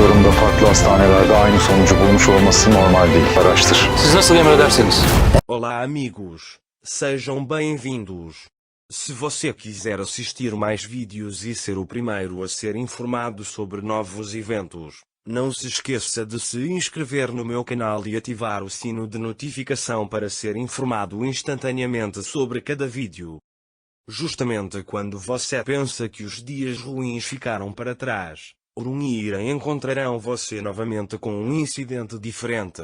Doktorun da farklı hastanelerde aynı sonucu bulmuş olması normal değil. Araştır. Siz nasıl emrederseniz. Olá, amigos. Sejam bem-vindos. Se você quiser assistir mais vídeos e ser o primeiro a ser informado sobre novos eventos, não se esqueça de se inscrever no meu canal e ativar o sino de notificação para ser informado instantaneamente sobre cada vídeo. Justamente quando você pensa que os dias ruins ficaram para trás, Orun e Ira encontrarão você novamente com um incidente diferente.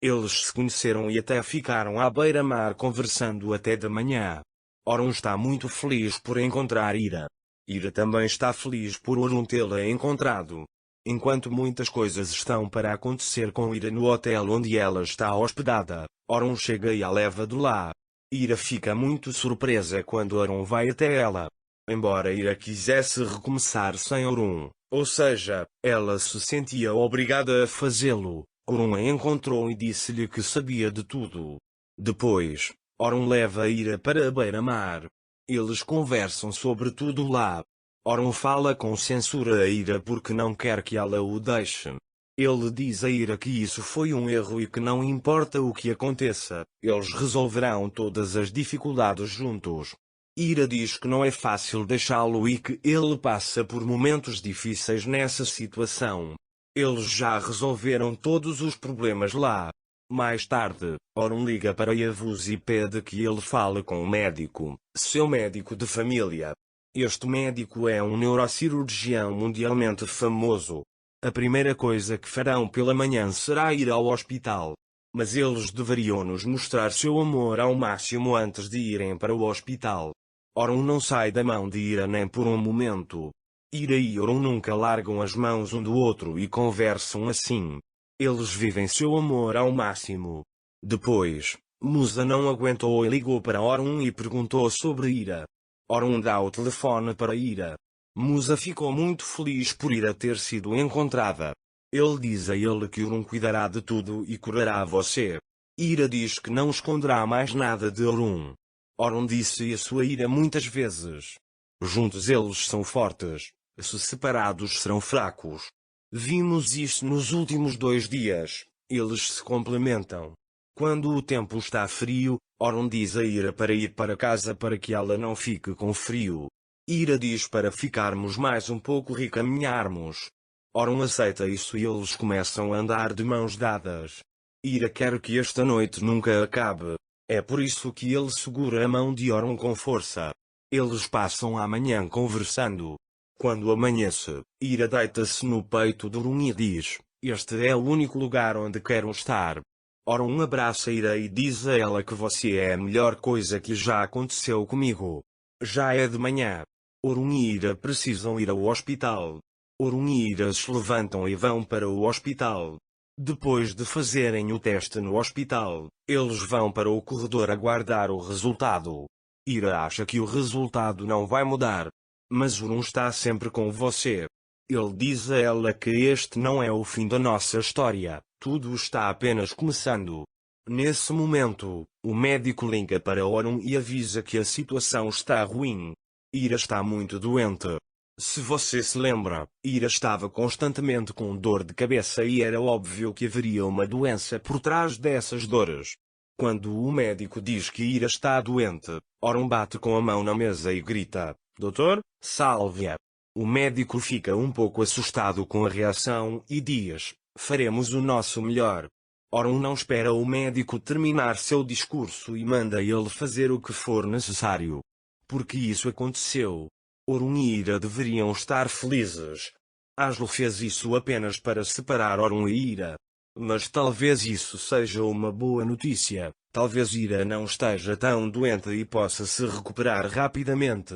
Eles se conheceram e até ficaram à beira-mar conversando até de manhã. Orun está muito feliz por encontrar Ira. Ira também está feliz por Orun tê-la encontrado. Enquanto muitas coisas estão para acontecer com Ira no hotel onde ela está hospedada, Orun chega e a leva de lá. Ira fica muito surpresa quando Orun vai até ela. Embora Ira quisesse recomeçar sem Orun, ou seja, ela se sentia obrigada a fazê-lo, Orun a encontrou e disse-lhe que sabia de tudo. Depois, Orun leva Ira para a beira-mar. Eles conversam sobre tudo lá. Orun fala com censura a Ira porque não quer que ela o deixe. Ele diz a Ira que isso foi um erro e que não importa o que aconteça, eles resolverão todas as dificuldades juntos. Ira diz que não é fácil deixá-lo e que ele passa por momentos difíceis nessa situação. Eles já resolveram todos os problemas lá. Mais tarde, Orun liga para Yavuz e pede que ele fale com o médico, seu médico de família. Este médico é um neurocirurgião mundialmente famoso. A primeira coisa que farão pela manhã será ir ao hospital. Mas eles deveriam nos mostrar seu amor ao máximo antes de irem para o hospital. Orun não sai da mão de Ira nem por um momento. Ira e Orun nunca largam as mãos um do outro e conversam assim. Eles vivem seu amor ao máximo. Depois, Musa não aguentou e ligou para Orun e perguntou sobre Ira. Orun dá o telefone para Ira. Musa ficou muito feliz por Ira ter sido encontrada. Ele diz a ele que Orun cuidará de tudo e curará você. Ira diz que não esconderá mais nada de Orun. Orun disse isso a Ira muitas vezes. Juntos eles são fortes, se separados serão fracos. Vimos isso nos últimos 2 dias, eles se complementam. Quando o tempo está frio, Orun diz a Ira para ir para casa para que ela não fique com frio. Ira diz para ficarmos mais um pouco e caminharmos. Orun aceita isso e eles começam a andar de mãos dadas. Ira quer que esta noite nunca acabe. É por isso que ele segura a mão de Orun com força. Eles passam a manhã conversando. Quando amanhece, Ira deita-se no peito de Orun e diz: "Este é o único lugar onde quero estar." Orun abraça Ira e diz a ela que você é a melhor coisa que já aconteceu comigo. Já é de manhã. Orun e Ira precisam ir ao hospital. Orun e Ira se levantam e vão para o hospital. Depois de fazerem o teste no hospital, eles vão para o corredor aguardar o resultado. Ira acha que o resultado não vai mudar. Mas Orun está sempre com você. Ele diz a ela que este não é o fim da nossa história, tudo está apenas começando. Nesse momento, o médico liga para Orun e avisa que a situação está ruim. Ira está muito doente. Se você se lembra, Ira estava constantemente com dor de cabeça e era óbvio que haveria uma doença por trás dessas dores. Quando o médico diz que Ira está doente, Orun bate com a mão na mesa e grita: "Doutor, salve-a." O médico fica um pouco assustado com a reação e diz: "Faremos o nosso melhor." Orun não espera o médico terminar seu discurso e manda ele fazer o que for necessário. Porque isso aconteceu. Orun e Ira deveriam estar felizes. Aslo fez isso apenas para separar Orun e Ira. Mas talvez isso seja uma boa notícia. Talvez Ira não esteja tão doente e possa se recuperar rapidamente.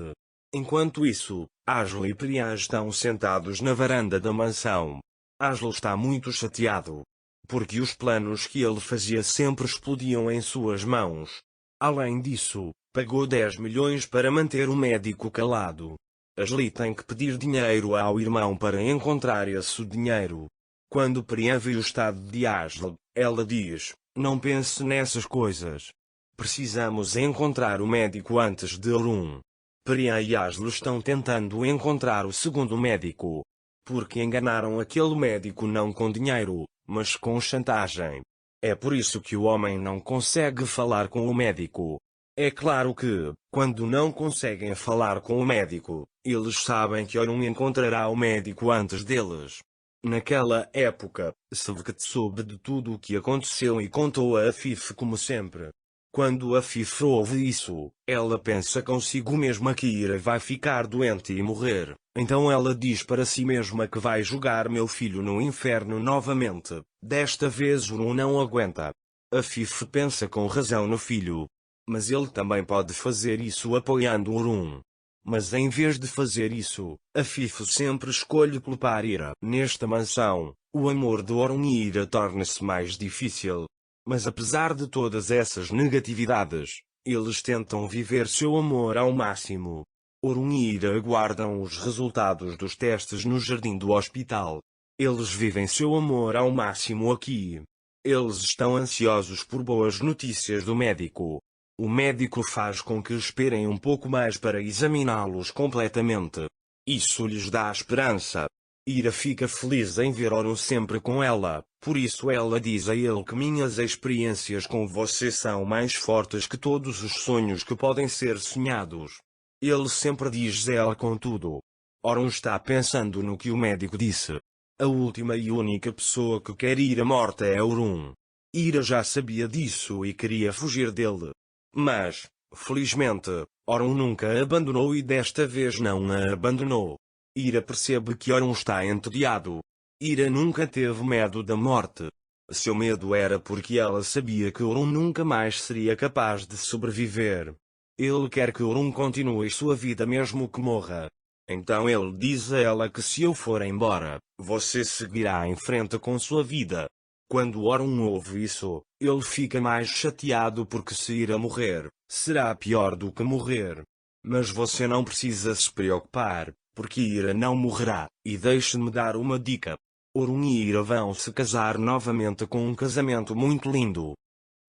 Enquanto isso, Aslo e Priya estão sentados na varanda da mansão. Aslo está muito chateado. Porque os planos que ele fazia sempre explodiam em suas mãos. Além disso, pagou 10 milhões para manter o médico calado. Asli tem que pedir dinheiro ao irmão para encontrar esse dinheiro. Quando Priya vê o estado de Aslo, ela diz: "Não pense nessas coisas. Precisamos encontrar o médico antes de Orun." Priya e Aslo estão tentando encontrar o segundo médico. porque enganaram aquele médico não com dinheiro, mas com chantagem. É por isso que o homem não consegue falar com o médico. É claro que, quando não conseguem falar com o médico, eles sabem que Orun encontrará o médico antes deles. Naquela época, Sevket soube de tudo o que aconteceu e contou a Afif como sempre. Quando Afif ouve isso, ela pensa consigo mesma que Ira vai ficar doente e morrer. Então ela diz para si mesma que vai jogar meu filho no inferno novamente. Desta vez Orun não aguenta. Afif pensa com razão no filho. Mas ele também pode fazer isso apoiando Orun. Mas em vez de fazer isso, Afif sempre escolhe culpar Ira. Nesta mansão, o amor de Orun e Ira torna-se mais difícil. Mas apesar de todas essas negatividades, eles tentam viver seu amor ao máximo. Orun e Ira aguardam os resultados dos testes no jardim do hospital. Eles vivem seu amor ao máximo aqui. Eles estão ansiosos por boas notícias do médico. O médico faz com que esperem um pouco mais para examiná-los completamente. Isso lhes dá esperança. Ira fica feliz em ver Orun sempre com ela, por isso ela diz a ele que minhas experiências com você são mais fortes que todos os sonhos que podem ser sonhados. Ele sempre diz ela contudo. Orun está pensando no que o médico disse. A última e única pessoa que quer ir à morte é Orun. Ira já sabia disso e queria fugir dele. Mas, felizmente, Orun nunca a abandonou e desta vez não a abandonou. Ira percebe que Orun está entediado. Ira nunca teve medo da morte. Seu medo era porque ela sabia que Orun nunca mais seria capaz de sobreviver. Ele quer que Orun continue sua vida mesmo que morra. Então ele diz a ela que se eu for embora, você seguirá em frente com sua vida. Quando Orun ouve isso, ele fica mais chateado porque se Ira morrer, será pior do que morrer. Mas você não precisa se preocupar, porque Ira não morrerá, e deixe-me dar uma dica. Orun e Ira vão se casar novamente com um casamento muito lindo.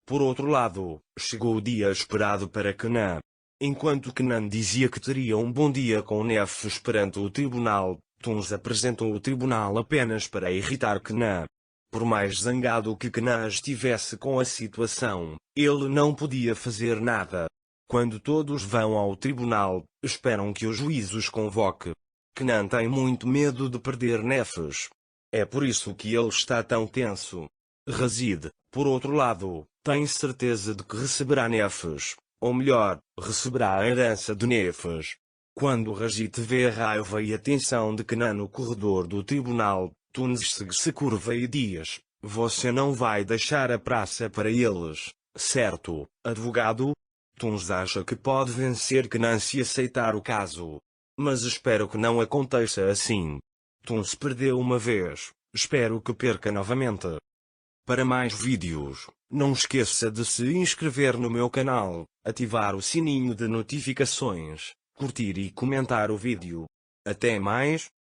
Por outro lado, chegou o dia esperado para Kenan. Enquanto Kenan dizia que teria um bom dia com Nefes perante o tribunal, Tuns apresentou o tribunal apenas para irritar Kenan. Por mais zangado que Kenan estivesse com a situação, ele não podia fazer nada. Quando todos vão ao tribunal, esperam que o juiz os convoque. Kenan tem muito medo de perder Nefes. É por isso que ele está tão tenso. Razid, por outro lado, tem certeza de que receberá Nefes, ou melhor, receberá a herança de Nefes. Quando Razid vê a raiva e a tensão de Kenan no corredor do tribunal, Tuns se curva e diz: você não vai deixar a praça para eles, certo, advogado? Tuns acha que pode vencer Kenan se aceitar o caso. Mas espero que não aconteça assim. Tuns perdeu uma vez, espero que perca novamente. Para mais vídeos, não esqueça de se inscrever no meu canal, ativar o sininho de notificações, curtir e comentar o vídeo. Até mais.